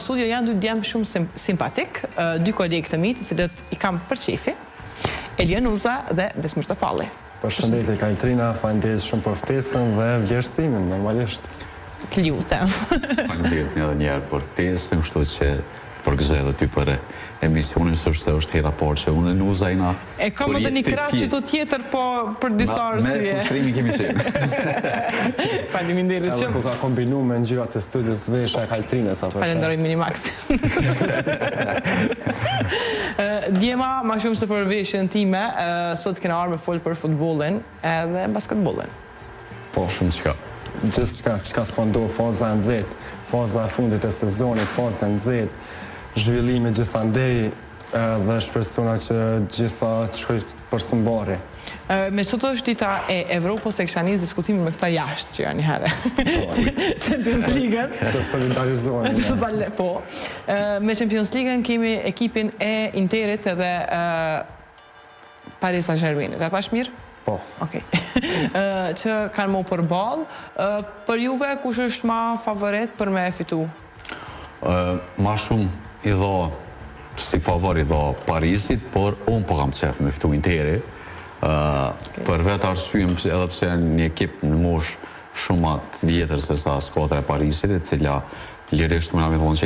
studio janë dy djemë shumë simpatik, dy kolegë të mitë, cilët i kam për qefi, Elianuza dhe Besmir Topalli. Përshëndetje Kaltrina, faleminderit shumë për ftesën dhe vlerësimin, normalisht. Të lutem. Faleminderit edhe një herë për ftesën, kështu që përgëzoj edhe ty për emisionin, sepse është hera parë që unë Nuza ina... E kam edhe një krahas që të tjetër, po për disa arsye. Me kushtrimi kemi qenë. Faleminderit shumë. Ku ka kombinu me ngjyrat e studios vesha e Kaltrinës apo. Falenderoj Minimax. Djema, ma shumë se për veshjen time, sot kena arë me folë për futbollin edhe basketbollin. Po, shumë qka. Gjithë qka s'pëndo, faza e nxehtë, faza e fundit e sezonit, faza e nxehtë, zhvillimi gjithandej dhe shpresuna që gjitha të shkoj për së mbari. Me sot është dita e Evropës e kisha nisë diskutimin me këta jashtë që janë një herë. Champions League-ën. Të solidarizohen. Po. Me Champions League-ën kemi ekipin e Interit edhe Paris Saint-Germain. Dhe pash mirë? Po. Okej. Që kanë më përballë. Për juve, kush është ma favorit për me fitu? Ma shumë i dha, si favor i dha Parisit, por unë po kam qef me fitu Interi. Për vetë arsyem edhe pse një ekip në mosh shumë atë vjetër se sa skuadra e Parisit, e cila lirisht më nga me thonë që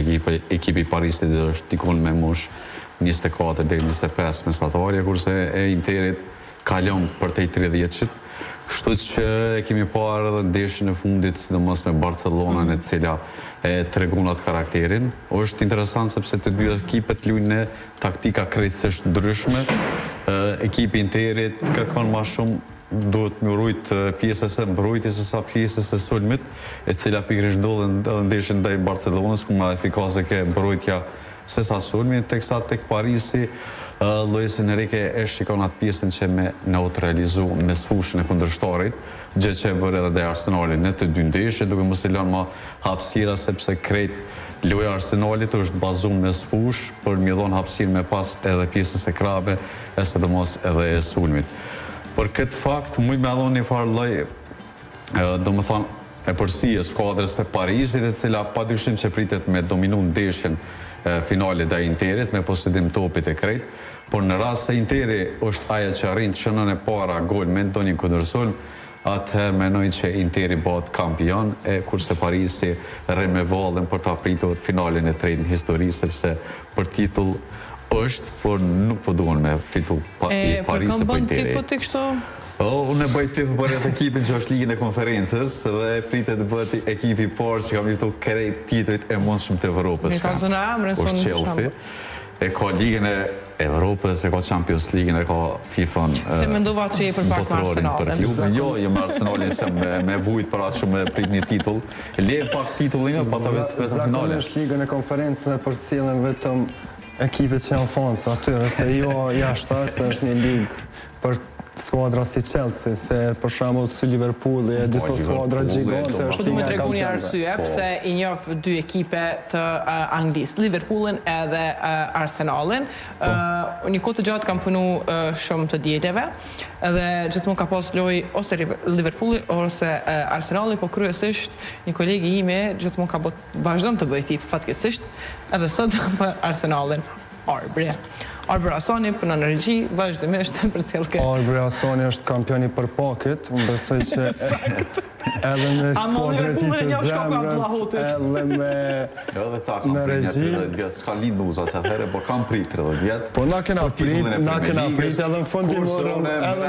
ekipi Parisit është tikon me mosh 24 dhe 25 mesatarje, kurse e Interit kalon për te i 30-qit. Kështu që e kemi parë edhe ndeshjen e fundit, sidomos me Barcelonën, e cila e tregon atë karakterin. Është interesant sepse të dy ekipet luajnë në taktika krejtësisht ndryshme. Ekipi Interit kërkon më shumë, duhet më rujt pjesës e mbrojtjes se sa pjesës e sulmit, e cila pikërisht ndodhen edhe ndeshjen ndaj Barcelonës, ku më efikase ke mbrojtja se sa sulmi, teksa tek Parisi Luis Enrique e shikon atë pjesën që me neutralizu me sfushën e kundërshtarit, gjë që e bërë edhe dhe Arsenalit në të dy ndeshje, duke mos i lënë më hapësira sepse krejt loja Arsenalit është bazuar me sfush për më dhon hapësirë me pas edhe pjesës e krave, e sidomos edhe e sulmit. Për këtë fakt, më me dhon një farë lloj, domethënë e përsijes skuadrës së Parisit, e cila padyshim që pritet me dominu ndeshjen finale dhe Interit me posedim topit e krejt, por në rast se Interi është aja që arrin të shënën e para gol me ndonjë kundërsulm, atëherë menoj që Interi bëhet kampion, kurse Parisi rre me vallën për të apritur finalin e tretë në histori, sepse për titull është, por nuk po duan me fitu Parisi për Interi. Për të kështu? Unë e bëj tipë për atë ekipin që është ligën e konferencës dhe pritet të bëhet ekipi parë që kam fitu krejt titujt e mundshëm të Evropës. Është Chelsea. E ka ligën e Evropës, e ka Champions League, e ka FIFA-n. Se mendova që e për pak me Arsenalin. Jo, me Arsenalin se me vujt për atë shumë me prit një titull. Le pak titullin, pa të vetë finale. Zakonisht ligën e konferencës për cilën vetëm ekipet që janë fondës atyre, se jo jashtë, se është një ligë për skuadra si Chelsea, se për shembull si Liverpool e disa skuadra gjigante është një kampionë. Po një arsye pse i njoh dy ekipe të Anglisë, Liverpoolin edhe Arsenalin. Një kohë të gjatë kam punu shumë të dieteve dhe gjithmonë ka pas lojë ose Liverpooli ose Arsenali, po kryesisht një kolegi ime gjithmonë ka vazhdon të bëjë tifë fatkeqësisht edhe sot për Arsenalin. Arbre Asani për në regji, vazhdimisht për cilë këtë. Arbre Asani është kampioni për pakit, më besoj që edhe me skuadret i të zemrës, edhe me regji. Ska lindu uza që atëhere, por kam prit 30 vjetë. Po na kena prit edhe në fundimorën, edhe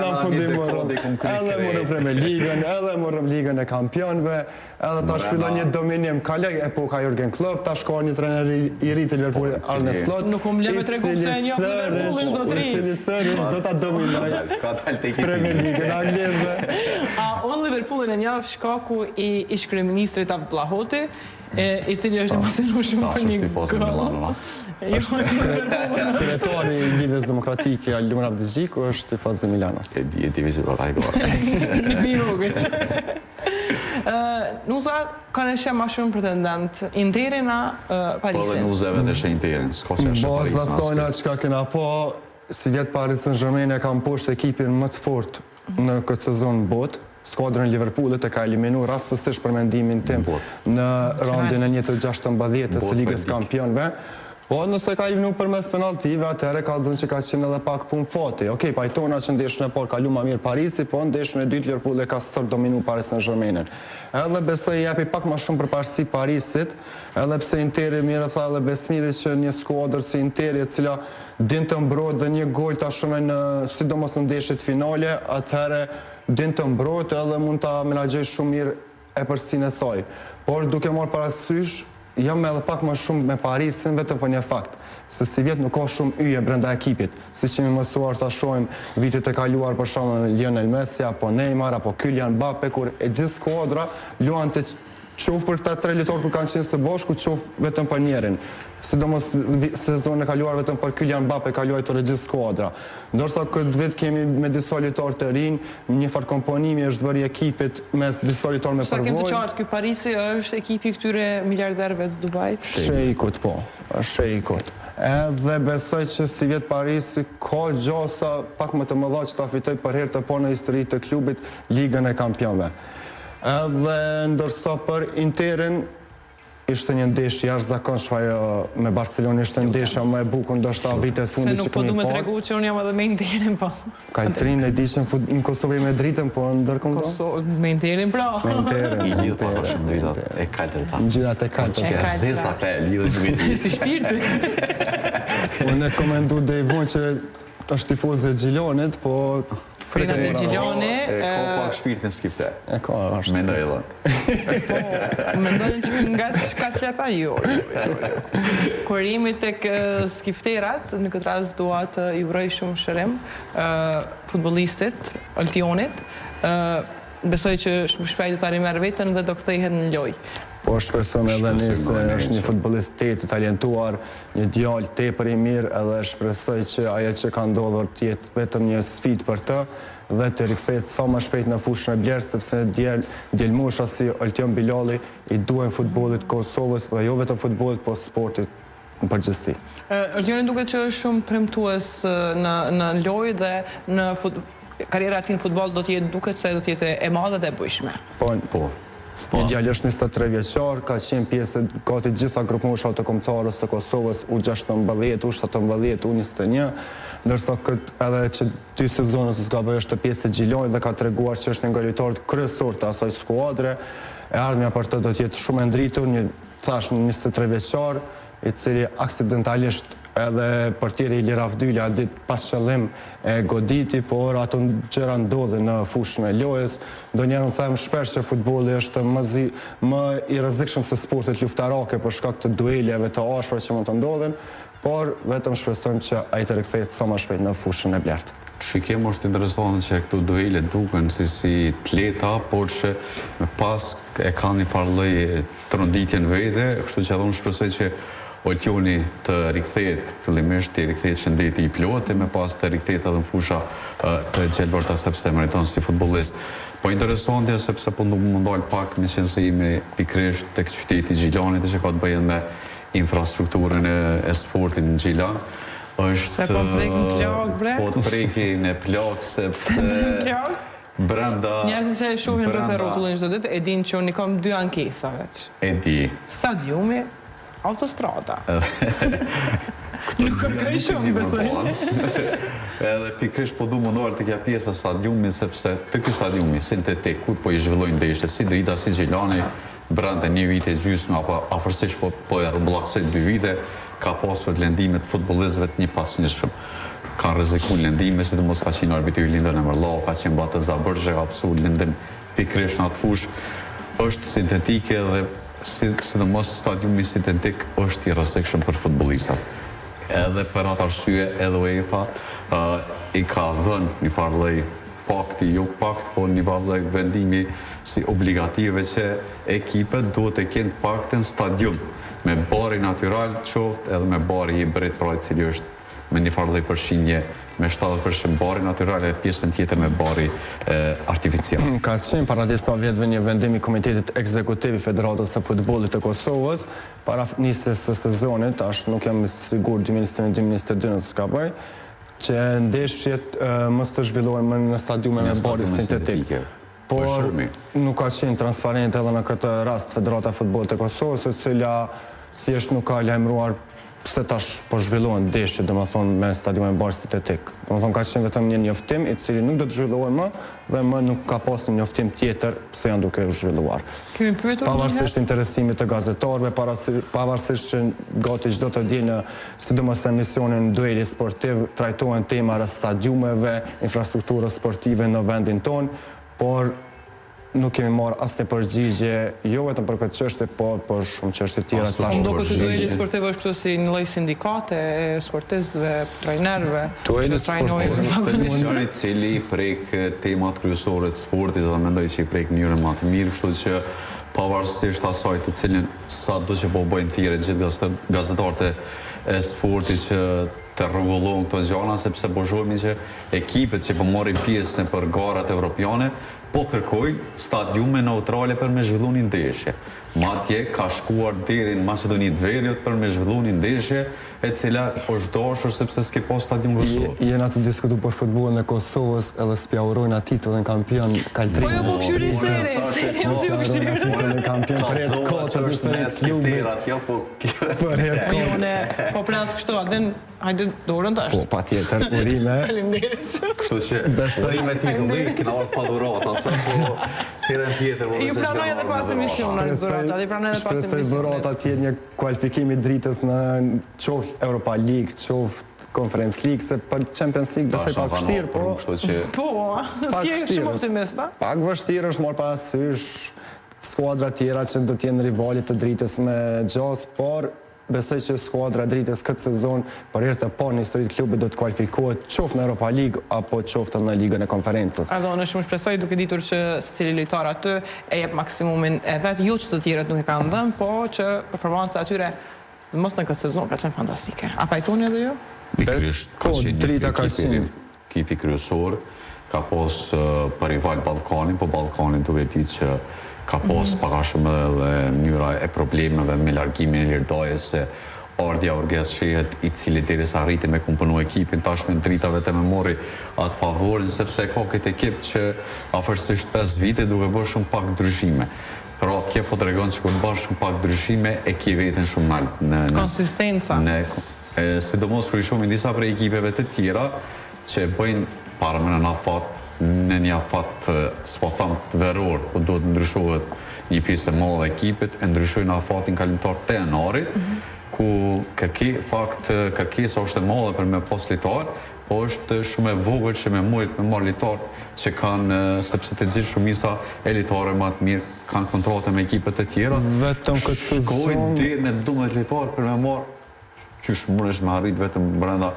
morëm Premier Ligën, edhe morëm Ligën e Kampionëve, edhe ta shpillon një dominim. Kalej epoka Jurgen Klopp, ta shko një trener i ri të Liverpooli, Arne Slot. Nuk më leme të regu se një Liverpoolin zotri. I cili sërish do ta dominoj Premier Ligën angleze. A unë Liverpoolin e njavë shkaku i ish-kryeministrit Abdullah Hoti, i cili është emosionueshëm për një gol. Kryetari i Lidhjes Demokratike Alumar Abdizgjik është tifoz i Milanos. E di që për ajgore. Nuza kanë eshe ma shumë pretendent Interin a Parisin? Po dhe Nuzeve dhe eshe Interin, s'ka që eshe Parisin. Bazë asojna që ka kena po, si vjetë Paris Saint-Germain e kam poshtë ekipin më të fort në këtë sezon botë, skuadrën Liverpoolit e ka eliminu rastësisht për mendimin tim në raundin e 1/16 së Ligës Kampionëve. Po, nëse ka eliminu për mes penaltive, atëherë ka dhënë që ka qenë edhe pak pun fati. Okej, pajtona që ndeshën e parë kalu ma mirë Parisi, po ndeshën e dytë Liverpool e ka stërë dominu Paris Saint-Germainin. Edhe besoj jepi pak ma shumë për parësi Parisit, edhe pse Interi mirë tha edhe Besmiri që një skuadër si Interi e cila din të mbrojt dhe një gol të ashonaj në sidomos në ndeshjet finale, atëherë din të mbrojt edhe mund të menaxhoj shumë mirë e përsinë e saj. Por duke marrë parasysh, jam edhe pak më shumë me Parisin vetëm për një fakt, se si vjetë nuk ka shumë yje brenda ekipit, si që mi mësuar të shohim vitet e kaluar për shembull Lionel Messi, apo Neymar, apo Kylian Mbappe, kur e gjithë skuadra luan të qoftë për këta 3 lojtarë kur kanë qenë së bashku, qoftë vetëm për njerin. Sidomos sezonën e kaluar vetëm për Kylian Mbappe ka luajtur gjithë skuadra. Ndërsa këtë vit kemi me disa lojtarë të rinj, një farë komponimi është bërë i ekipit mes disa lojtarë me përvojë. Sa kem të qartë, ky Parisi është ekipi këtyre miliarderëve të Dubajit? Shejkut, po. Shejkut. Edhe besoj që si vjetë Parisi ka gjasa pak më të mëdha që ta fitoj për herë të parë në histori të klubit Ligën e Kampionëve. Edhe ndërsa për Interin ishte një ndeshje jashtëzakonshme me Barcelonë, ishte ndeshja më e bukur ndoshta vitet fundit që kemi parë. Se nuk po du me tregu që unë jam edhe me Interin, po. Ka Interin e di që në Kosovë me dritën, po ndërkombëtar. Me Interin pra. Me Interin. I lidhë pa shumë dritat e kaltër ta. Gjyrat e kaltër. Që zesa te lidhë të viti. Si shpirti. Unë e komendu dhe i vonë që është tifoz e Gjilonit, po... Frina të Gjiloni... Ka pak shpirtin skifte. E ka, është. Mendoj edhe. Po, mendoj që nga shka sleta, jo. Kur jemi tek skifterat, në këtë rast dua të i uroj shumë shërim futbollistit, Altionit. Besoj që shpejt do të arrijë merr veten dhe do kthehet në lojë. Po shpresojmë edhe ne se është një futbollist të talentuar, një djalë tepër i mirë, edhe shpresoj që ajo që ka ndodhur të jetë vetëm një sfidë për të dhe të rikthehet sa më shpejt në fushën e blerë, sepse djelmosha si Altion Bilali i duhen futbollit Kosovës dhe jo vetëm futbollit, po sportit në përgjithësi. Altioni duket që është shumë premtues në lojë dhe në karriera e tij në futboll do të jetë duket se do të jetë e madhe dhe e bujshme. Po. Një djalë është 23 vjeçar, ka qenë pjesë gati gjitha grupmoshat të kombëtarës së Kosovës, U16, U17, U21, ndërsa edhe që 2 sezone s'ka bërë është pjesë e Gjilonit dhe ka treguar që është një nga lojtarët kryesor të asaj skuadre. E ardhmja për të do të jetë shumë e ndritur, një 23 vjeçar, i cili aksidentalisht edhe portieri Ilir Avdylia ditë pas qëllim e goditi, por ato gjëra ndodhin në fushën e lojës. Ndonjëherë them shpesh që futbolli është më i rrezikshëm se sportet luftarake për shkak të dueleve të ashpra që mund të ndodhin, por vetëm shpresojmë që ai të rikthehet sa më shpejt në fushën e blertë. Shikem është interesante që këto duele duken si tleta, por që me pas e ka një farë lloj tronditjen vete, kështu që edhe unë shpresoj që Altioni të rikthehet, fillimisht të rikthehet shëndeti i plotë, me pas të rikthehet edhe në fusha të gjelbërta sepse meriton si futbollist. Po interesante sepse po më ndal pak me qenë pikërisht tek qyteti i Gjilonit që ka të bëjë me infrastrukturën e sportit në Gjilan. Se po prek në plak, bre? Po të preki në plak sepse brenda... Njerëzit që e shohin rreth rrotullin çdo ditë e dinë që unë kam 2 ankesa veç. E di. Stadiumi, autostrada. Nuk kërkoj shumë, besoj. Edhe pikërisht po du më ndalë të kja pjesë e stadiumit, sepse të ky stadiumi sintetik, kur po i zhvillojnë ndeshje, si Drita, si Gjilani, brenda një vite gjysmë, apo afërsisht po e rrumbullakësoj 2 vite, ka pasur lendimet futbollistëve të një pas njëshëm. Ka rreziku lendime, sidomos ka qenë arbitri Lindën Emërllau, ka qenë Bata Zabërgje, ka pësu lendim pikërisht në atë fush, është sintetike dhe sidomos stadiumi sintetik është i rrezikshëm për futbollistat. Edhe për atë arsye edhe UEFA i ka dhënë një farë lloj pakti, jo pakt, po një farë lloj vendimi si obligative që ekipet duhet të kenë paktën stadium me bari natyral, qoftë edhe me bari hibrid, pra i cili është me një farë lloj përfshirje me 70% bari natyral e pjesën tjetër me bari artificial. Ka qenë para disa vjetëve një vendim i Komitetit Ekzekutiv i Federatës së Futbollit të Kosovës para nisjes së sezonit, tash nuk jam sigur 2021-2022 nëse s'ka bëj, që ndeshjet mos të zhvillohen më në stadiume me bari sintetik. por nuk ka qenë transparent edhe në këtë rast Federata e Futbollit të Kosovës, e cila thjesht nuk ka lajmëruar pse tash po zhvillohen ndeshje, domethënë me stadionin Bar Sintetik. Domethënë ka qenë vetëm një njoftim i cili nuk do të zhvillohet më dhe më nuk ka pasur një njoftim tjetër pse janë duke u zhvilluar. Kemi pyetur pavarësisht interesimit të gazetarëve, pavarësisht që gati çdo të ditë sidomos në emisionin Dueli Sportiv trajtohen tema rreth stadiumeve, infrastrukturës sportive në vendin tonë, por nuk kemi marrë asnjë përgjigje, jo vetëm për këtë çështje, por për shumë çështje tjera tash. Ndoshta që Dueli Sportiv është kështu si një lloj sindikate e sportistëve, trajnerëve, Dueli Sportiv është emisioni i cili prek temat kryesore të sportit dhe mendoj që i prek në mënyrë më të mirë, kështu që pavarësisht asaj të cilin sado që po bëjnë thirrje gjithë gazetarët e sportit që të rregullojnë këto gjëra, sepse po shohim që ekipet që po marrin pjesë për garat evropiane po kërkojnë stadiume neutrale për me zhvillu një ndeshje. Madje ka shkuar deri në Maqedoni të Veriut për me zhvillu një ndeshje e cila është dashur sepse s'ke pas stadium Kosovë. Jena të diskutu për futbollin e Kosovës edhe spjaurojnë titullin kampion kaltrim. Po jo po këshyri seri, titullin kampion për jetë kotër për jetë kotër. Po plas kështu, adin, hajde dorën tash. Po, pa tjetër, urime. Kështu që besoj me titulli, kina orë pa dhurata, sa po herën tjetër. Ju pranoj edhe pas emisionit dhurata, i pranoj edhe pas emisionit. Shpresoj dhurata tjetë një kualifikimi dritës në qoftë Europa League, qoftë Conference League, se për Champions League besoj pak vështirë, po... Po, si e shumë optimista? Pak vështirë është marrë parasysh skuadra tjera që do t'jenë rivalit të dritës me Gjas, por besoj që skuadra dritës këtë sezon për herë të parë në historitë të klubit do të kualifikohet qoftë në Europa League apo qoftë në Ligën e Konferencës. Në shumë shpresoj duke ditur që secili lojtar aty e jep maksimumin e vet, jo që të tjerët nuk e kanë dhënë, po që performanca atyre mos në këtë sezon ka qenë fantastike. A pajtoni edhe ju? Pikërisht, ka qenë një ekipi kryesor, ka pos për rival Ballkanin, po Ballkanin duke ditë që ka pos paka shumë edhe mënyra e problemeve me largimin e Lirdajës, se Ardhja Urges Shehet, i cili derisa arriti me komponu ekipin, tashme në Drita vetëm e mori atë favorin, sepse ka këtë ekip që afërsisht 5 vite duke bërë shumë pak ndryshime. Pra, kje po të regon që kur bërë shumë pak ndryshime, e kje vetën shumë naltë. Konsistenca. Sidomos kërë i shumë i disa prej ekipeve të tjera, që bëjnë parë me në afat, në një afat, s'po thamë të veror, ku do të ndryshohet një pjesë e madhe ekipit, e ndryshojnë afatin kalimtar të janarit, ku kërkesa është e madhe për me pas litar, po është shumë e vogël që me marrë litar që kanë, sepse të gjithë shumisa elitare më të mirë, kanë kontrate me ekipet e tjera. Vetëm këtë sezon... Shkojnë deri në 12 litar për me marrë, qysh mundesh me arrit vetëm brenda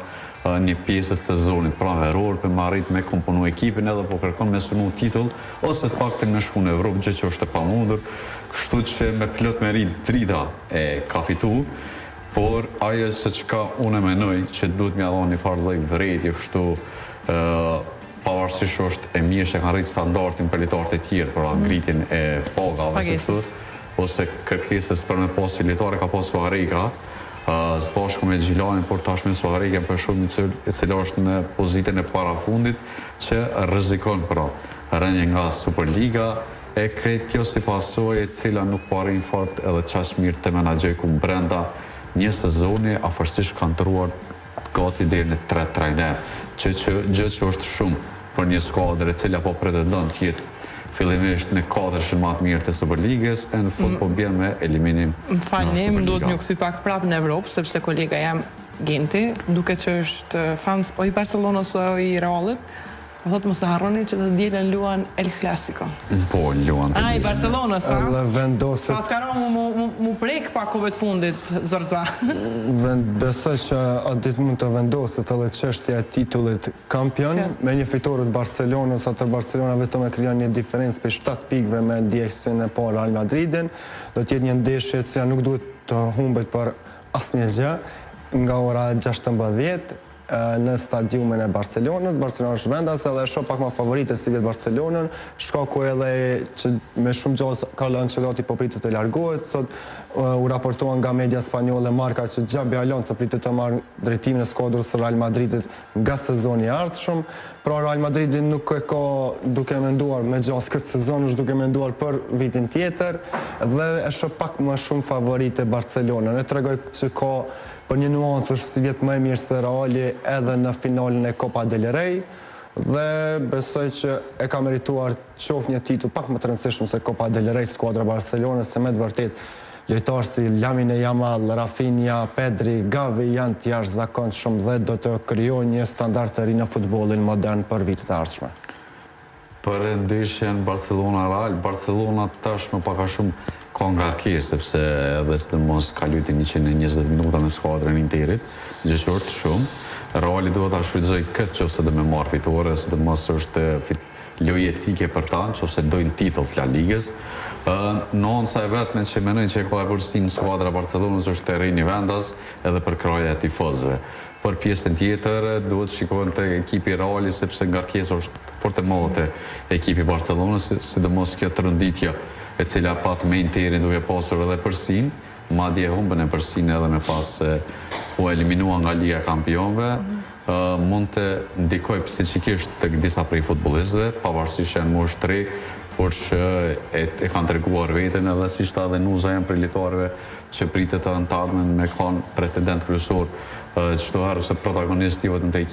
një pjesës të sezonit, pra veror, për me arrit me komponu ekipin edhe po kërkon me sunu titull, ose të pakten me shku në Evropë, gjë që është e pamundur, kështu që me plot me rrit Drita e ka fitu, por ajo se qka unë menoj që duhet mja dhonë një farë lloj vrejtje, kështu pavarësisht është e mirë që kanë rritë standartin për litarët e tjerë, për ngritjen e pagave, ose kërkesës për me pas litare ka pas Suarega, zbashku me Gjilanin, por tashme Suarega për shumë e cila është në pozitën e parafundit që rrezikon pra rënje nga Superliga, e kretë kjo si pasojë e cila nuk parin fort edhe qaq mirë të menagjoj ku brenda një sezoni afërsisht kanë tëruar gati deri në 3 trajner, gjë që është shumë për një skuadër e cila po pretendon të jetë fillimisht në 4 më të mirë të Superligës, e në fund po bjen me eliminim në Superliga. Duhet një kthy pak prapë në Evropë, sepse kolega jam Genti, duke që është fans o i Barcelonës o i Realit, po thotë mos e harroni që të dielën luan El Clasico. Po, luan të dielën. I Barcelonës, a? Edhe vendoset... Pas ka mu prek pakove të fundit, Zorza. Besoj që atë ditë mund të vendoset edhe çështja e titullit kampion, me një fitorit Barcelonës, atër Barcelona vetëm e krijon një diferencë për 7 pikëve me ndjekësin e parë Real Madridin, do të jetë një ndeshje që nuk duhet të humbet për asnjë gjë, nga ora 16, në stadiumin e Barcelonës. Barcelona është vendas edhe shoh pak më favorite si vetë Barcelonën. Shkaku edhe që me shumë gjatë Carlo Ancelotti po pritet të largohet. Sot u raportuan nga media spanjolle Marca që Xabi Alonso pritet të marrë drejtimin e skuadrës së Real Madridit nga sezoni i ardhshëm. Pra Real Madridi nuk e ka duke menduar me gjas këtë sezon, është duke menduar për vitin tjetër dhe e shoh pak më shumë favorite Barcelonën. E tregoj që ka për një nuancë është si vjetë më e mirë se Reali edhe në finalin e Copa del Rey dhe besoj që e ka merituar qof një titull pak më të rëndësishëm se Copa del Rey skuadra Barcelonës, se me të vërtet lojtarë si Lamine Yamal, Rafinha, Pedri, Gavi janë të jashtëzakonshëm dhe do të krijojnë një standard të ri në futbollin modern për vitet e ardhshme. Për ndeshjen Barcelona-Real, Barcelona tashmë pak a shumë ka ngarkesë, sepse edhe sidomos ka luajtur 120 minuta me skuadrën Interit, gjë që është shumë. Reali duhet ta shfrytëzojë këtë nëse do të marrë fitore, sidomos është lojë etike për ta, nëse dojnë titull të La Ligës. Nuanca e vetme që mendoj që ka e përsin skuadra Barcelonës është terreni vendas edhe për kraja e tifozëve. Për pjesën tjetër duhet shikohen te ekipi Reali sepse ngarkesa është fort e madhe te ekipi Barcelonës, sidomos kjo tronditje e cila pat me Interin duke pasur edhe përsin, madje humbën e përsin edhe me pas u eliminua nga Liga e Kampionëve, mund të ndikoj psiqikisht tek disa prej futbollistëve, pavarësisht janë moshë 3, por që e kanë treguar veten edhe si shta dhe nuza janë për lojtarëve që pritet të ardhmen me kanë pretendent kryesor çdo herë se protagonist jo vetëm te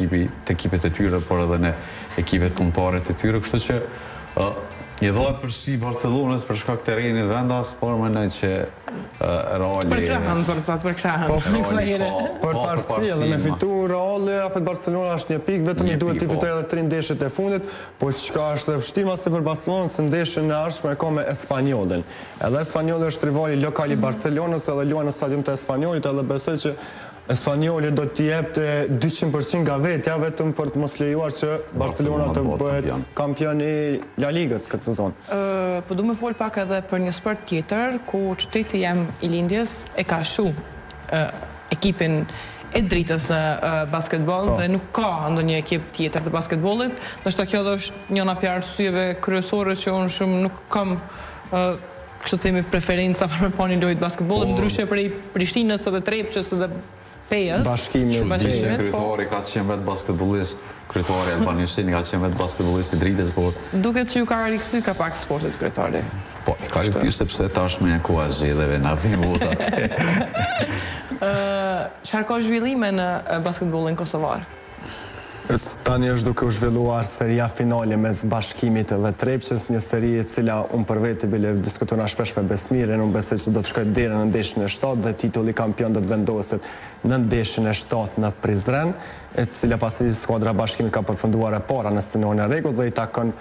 ekipet e tyre, por edhe në ekipet kombëtare të tyre, kështu që i dhohet përsi Barcelonës për shkak të terrenit vendas, por mendoj që Reali për krahën zorzat për krahën. Për parësi edhe me fitu Reali apo Barcelona është një pikë, vetëm i duhet të fitojë edhe 3 ndeshjet e fundit, po çka është e vështirë mase për Barcelonën se ndeshjen e ardhshme ka me Espanyolin. Edhe Espanyoli është rivali lokal i Barcelonës, edhe luan në stadium të Espanjolit, edhe besoj që Espanjoli do t'i jepte 200% nga vetja vetëm për të mos lejuar që Barcelona të bëhet kampion i La Ligës këtë sezon. Po du me fol pak edhe për një sport tjetër, ku qyteti jem i lindjes e ka shu ekipin e dritës në basketbol dhe nuk ka ndonjë ekip tjetër të basketbolit. Ndoshta kjo është njëna prej arsyeve kryesore që unë shumë nuk kam kështu themi preferenca për me pa një lojë basketbollit, ndryshe prej Prishtinës edhe Trepçës edhe Pejës. Bashkimit. Kryetari ka qenë vetë basketbollist, kryetari Albani Hyseni ka qenë vetë basketbollist i dritës, por duket që ju ka rikthy ka pak sportit kryetari. Po, ka rikthy sepse tashmë ku e zgjedheve na vin votat. Çfarë ka zhvillime në basketbollin kosovar? Tani është duke u zhvilluar seria finale mes Bashkimit dhe Trepçës, një seri e cila unë për veti bile diskutona shpesh me Besmirin, unë besoj që do të shkojë deri në ndeshjen e 7 dhe titulli kampion do të vendoset në ndeshjen e 7 në Prizren, e cila pasi skuadra Bashkimit ka përfunduar e para në sinonin e rregullt dhe i takon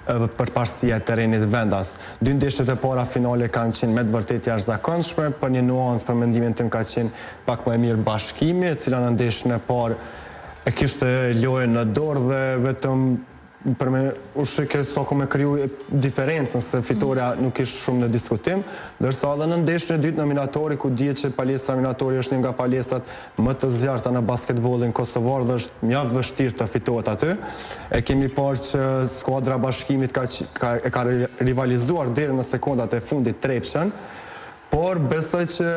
përparësia e terrenit vendas. 2 ndeshjet e para finale kanë qenë me të vërtetë jashtëzakonshme, për një nuancë për mendimin tim ka qenë pak më e mirë Bashkimi, e cila në ndeshjen e parë e kishte lojën në dorë dhe vetëm për me ushike sa ku me kriju diferencën se fitoria nuk ishte shumë në diskutim, ndërsa edhe në ndeshjen e dytë në minatori ku dihet që palestra minatori është një nga palestrat më të zjarrta në basketbollin kosovar dhe është mjaft vështirë të fitohet aty. E kemi parë që skuadra Bashkimit ka rivalizuar deri në sekondat e fundit Trepçën, por besoj që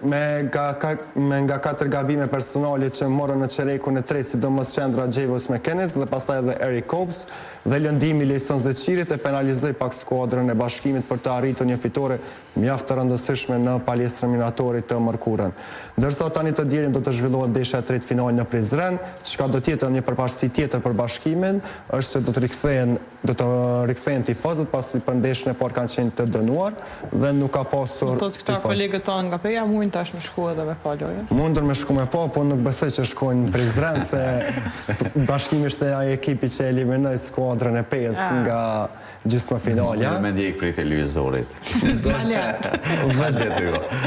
me nga 4 gabime personale që morën në çerekun e tretë, sidomos qendra Gjevos McKennis dhe pastaj edhe Eric Cobbs dhe lëndimi Lejson Zeqirit e penalizoi pak skuadrën e Bashkimit për të arritur një fitore mjaft të rëndësishme në palestrën minatorit të mërkurën. Ndërsa tani të dielën do të zhvillohet ndeshja e tretë finale në Prizren, çka do të jetë një përparësi tjetër për Bashkimin, është se do të rikthehen tifozët pasi për ndeshjen e parë kanë qenë të dënuar dhe nuk ka pasur tifozë. Këta kolegët tanë nga Peja mundin tash me shku edhe me pa lojën? Mundën me shku me pa, po nuk besoj që shkojnë në Prizren, se Bashkimi është ai ekipi që eliminoi skuadrën e Pejës nga gjysmëfinalja. Me ndjek prej televizorit.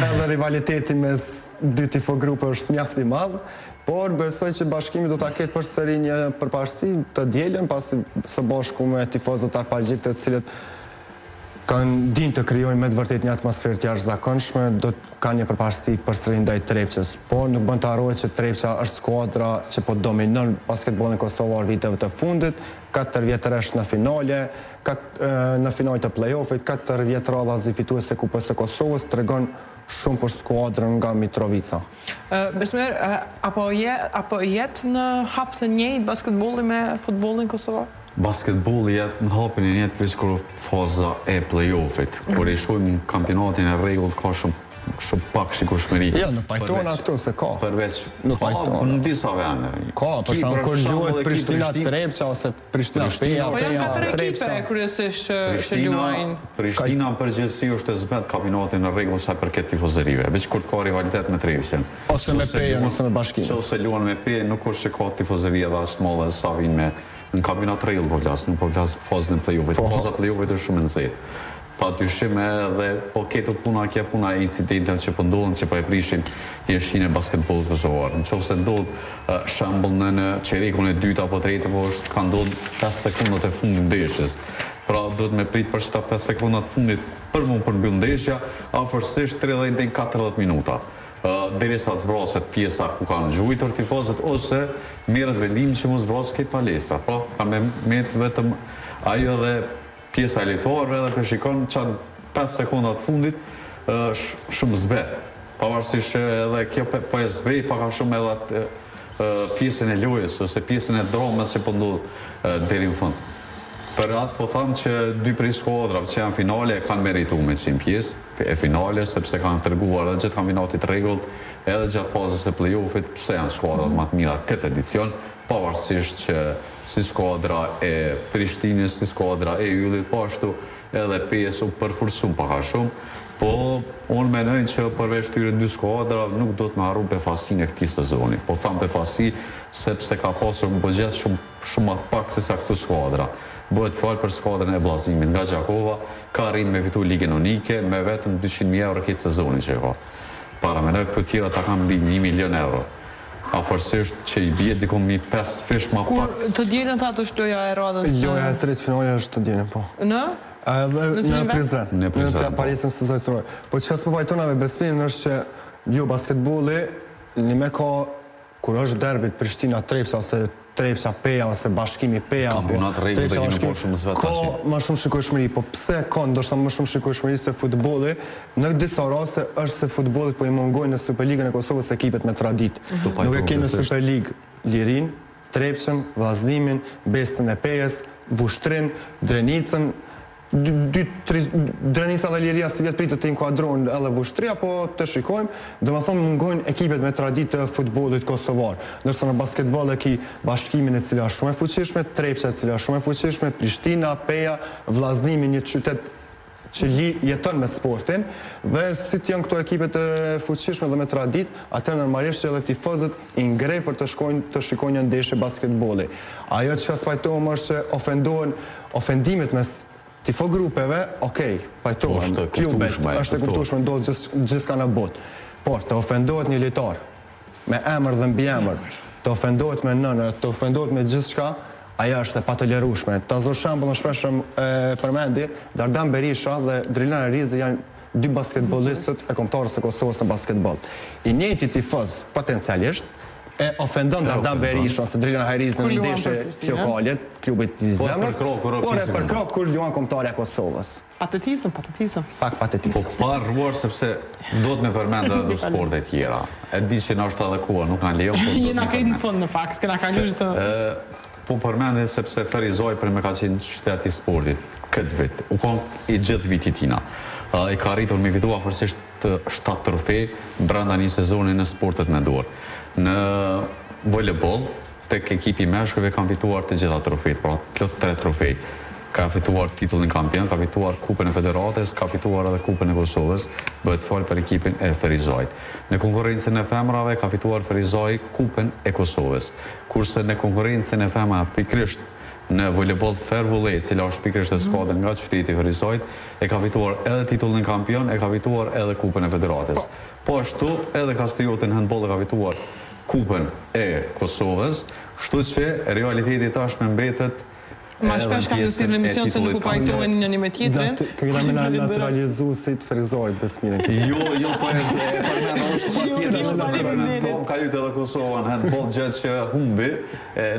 Edhe rivaliteti mes 2 tifogrupe është mjaft i madh, por besoj që Bashkimi do ta ketë përsëri një përparësi të dielën, pasi së bashku me tifozët arpagjik të cilët kanë din të krijojnë me të vërtet një atmosferë të jashtëzakonshme, do të kanë një përparësi përsëri ndaj Trepçës, por nuk bën të harrohet që Trepça është skuadra që po dominon basketbollin kosovar viteve të fundit, 4 vjetëresh në finale, në finale të play-offit, 4 vjet radhazi fituese Kupës së Kosovës, tregon shumë për skuadrën nga Mitrovica. Besmer, apo jetë në hap të njëjtë basketbolli me futbollin kosovar? Basketbolli jetë në hapin e njëtë pjesë kërë faza e play-offit. Kër e shojmë kampionatin e regullt, ka shumë pak shikueshmëri. Jo, në pajtona këtu se ka. Përveç, ka në disa vende. Ka, për shumë kër luhet Prishtina Trepça ose Prishtina Peja. Po janë 4 ekipe kryesisht që luajnë. Prishtina në përgjithësi është e zbet kampionatin në regull sa përket tifozërive, veç kur të ka rivalitet me Trepçën. Ose me Pejën, ose me Bashkinë. Ose luan me Pejën, nuk është që ka tifozëria dhe ashtë madhe sa vinë me në kampionat rejlë po vlasë, nuk po vlasë fazën e play-offit. Faza play-offit është shumë nëzit. Pa dyshim edhe po keto puna, kje puna e incidentet që po ndodhën, që po e prishin jeshin e basketbollit kosovar. Në qofë se ndodhë shambull në qerekun e 2 apo 3, po është ka ndodhë 5 sekundat e fundit ndeshjes. Pra do të me prit për qëta 5 sekundat fundit për mu përmbyll ndeshja, afërsisht 30 dhe 40 minuta. Derisa zbraset pjesa ku kanë gjujtur tifozët, ose merret vendim që mos zbraset këtë palestra. Pra, ka me metë vetëm ajo dhe pjesa elitarëve dhe përshikon qatë 5 sekundat fundit shumë zbet. Pavarësisht që edhe kjo po e zbej, pa ka shumë edhe pjesën e lojës, ose pjesën e dramës që po ndodhë deri në fund. Për atë po thamë që 2 prej skuadrave që janë finale kanë meritu me qenë pjesë e finale, sepse kanë tërguar edhe gjatë kampionatit rregullt, edhe gjatë fazës e play-offit, pse janë skuadrat më të mira këtë edicion, pavarësisht që si skuadra e Prishtinës, si skuadra e Yllit, po ashtu edhe PSU përforcum pak a shumë, po unë menoj që përveç këtyre 2 skuadrave nuk do të më harru befasinë e këtij sezoni. Po thamë befasi sepse ka pasur në buxhet shumë më pak se sa këto skuadra. Bëhet fjalë për skuadrën e Vllazimit nga Gjakova, ka rrinë me fitu ligën unike me vetëm 200.000 euro këtë sezonin që e ka. Para me në këto tjera ta kanë mbi 1 milion euro. Afërsisht që i bie diku mi 5 fish ma pak. Kur të dielën tha të shtoja e radhës? Loja e tretë finale është të dielën, po. Në? Në Prizren. Në Prizren. Në palesën së zajtërore. Po që ka s'po pajtona me besmirin është që jo basketbolli një me ka kur është derbit Prishtina Trepça ose Trepça Peja ose Bashkimi Peja. Kampionat rregull dhe kemi po shumë zvet tash. Ka më shumë shikueshmëri, po pse ka ndoshta më shumë shikueshmëri se futbolli? Në disa raste është se futbollit po i mungojnë në Superligën e Kosovës ekipet me traditë. Nuk e kemi në Superligë Lirin, Trepçën, Vllaznimin, Bestën e Pejës, Vushtrin, Drenicën. Drenica dhe Liria si vjetë pritë të inkuadrojnë edhe Vushtria, po të shikojmë, dhe më thonë mungojnë ekipet me traditë të futbollit kosovar. Nërsa në basketball e ki Bashkimin e cila shumë e fuqishme, Trepça e cila shumë e fuqishme, Prishtina, Peja, Vllaznimi, një qytet që jeton me sportin, dhe si të janë këto ekipet e fuqishme dhe me tradit, atër normalisht që edhe tifozët i ngrej për të shikojnë një ndeshje basketbolli. Ajo që ka spajtohem është që ofendimet mes tifo grupeve, okej, pajtohen, klubet, është e kuptueshme, ndodhë gjithka në botë. Por, të ofendohet një litar, me emër dhe mbi emër, të ofendohet me nënër, të ofendohet me gjithçka, aja është e patëlerueshme. Ta zor shembull në shpeshëm përmendi, Dardan Berisha dhe Drilan Rizi janë 2 basketbollistët e kombëtarës së Kosovës në basketboll. I njëjti tifoz potencialisht e ofendon Dardan Berisha ose Drilan Hajrizën në ndeshje kjo kalet, klubit i zemrës, por e përkrok kur luan kombëtarja e Kosovës. Patetizëm. Pak patetizëm. Po parruar sepse do të me përmendë edhe sporte tjera. E di që në është edhe kua, nuk në lejon. Jena krejt në fund në fakt, këna ka njështë të... Po përmendë sepse Ferizoj për me ka qenë qyteti sportit këtë vit. U kon i gjithë vitit tina. I ka rritur me fitu afërsisht 7 trofej brenda një sezoni në sportet me dorë. Në volleyball, tek ekipi meshkujve kanë fituar të gjitha trofejt, pra plot 3 trofej. Ka fituar titullin kampion, ka fituar kupën e federatës, ka fituar edhe kupën e Kosovës, bëhet folë për ekipin e Ferizojt. Në konkurrencën e femrave ka fituar Ferizoj kupën e Kosovës, kurse në konkurrencën e femra pikrisht në volleyball fair volley, cila është pikrisht e skuadrën nga qyteti Ferizojt, e ka fituar edhe titullin kampion, e ka fituar edhe kupën e federatës. Po ashtu edhe Kastrioti në handball e ka fituar kupën e Kosovës, kështu që realiteti tashmë mbetet Ma shpesh kam nësirë në emision se nuk u pajtohen një me tjetrin. Këna me në naturalizu si të frizojt besmirin. Jo, po e përmena është pa tjetër. Ka jute edhe Kosova në handball gjëtë që humbi,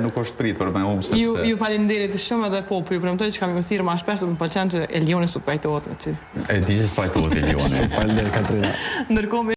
nuk është prit për me humbë sepse... Ju falenderit shumë edhe po ju premtoj që kam nësirë ma shpesh të më pëlqen që Elioni su pajtohet me ty. E di që s'pajtohet Elioni. Falenderit Katrina.